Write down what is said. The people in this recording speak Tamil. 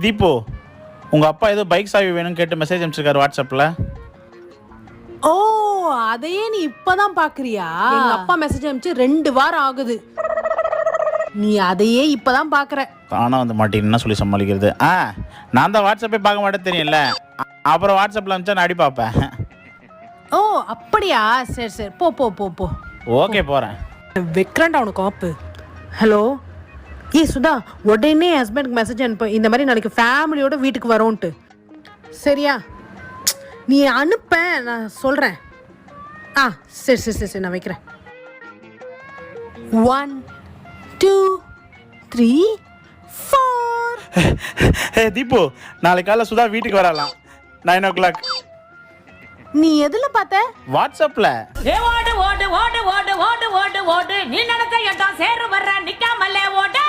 தீபு, உங்கள் அப்பா ஏதோ பைக் சாவி வேணும்னு கேட்டு மெசேஜ் அனுப்பிச்சிருக்காரு வாட்ஸ்அப்பில். ஓ, அதையே நீ இப்பதான் பாக்குறியா? எங்க அப்பா மெசேஜ் அனுப்பிச்சு 2 வாரம் ஆகுது. நீ அதையே இப்பதான் பாக்குற. தானா வந்து மாட்டேன்னு சொல்லி சமாளிக்கிறது. நான் தான் வாட்ஸ்அப்பே பார்க்க மாட்டேன் தெரியும்ல. அப்புறம் வாட்ஸ்அப்பில் அனுப்பிச்சா நான் அடி பார்ப்பேன். ஓ அப்படியா? சரி சரி, போ போ போ போ. ஓகே, போகிறேன். வைக்கிறேன்டா உனக்கு ஆப்பு. ஹலோ, சுதா, உடனே ஹஸ்பண்டுக்கு மெசேஜ் அனுப்பு, இந்த மாதிரி நாளைக்கு ஃபேமிலியோட வீட்டுக்கு வரோன்ட்டு. சரியா? நீ அனுப்ப, நான் சொல்கிறேன். சரி சரி சரி சரி, நான் வைக்கிறேன். 1 2 3 4. தீபு, நாளைக்கு காலைல சுதா வீட்டுக்கு வரலாம் 9 o'clock. நீ எதுல பார்த்த? வாட்ஸ்அப்பில். ஓடு ஓடு ஓடு ஓடு ஓடு ஓடு ஓடு, நீ நினைச்ச இடம் சேரு வர்ற நிக்காமலே ஓடு.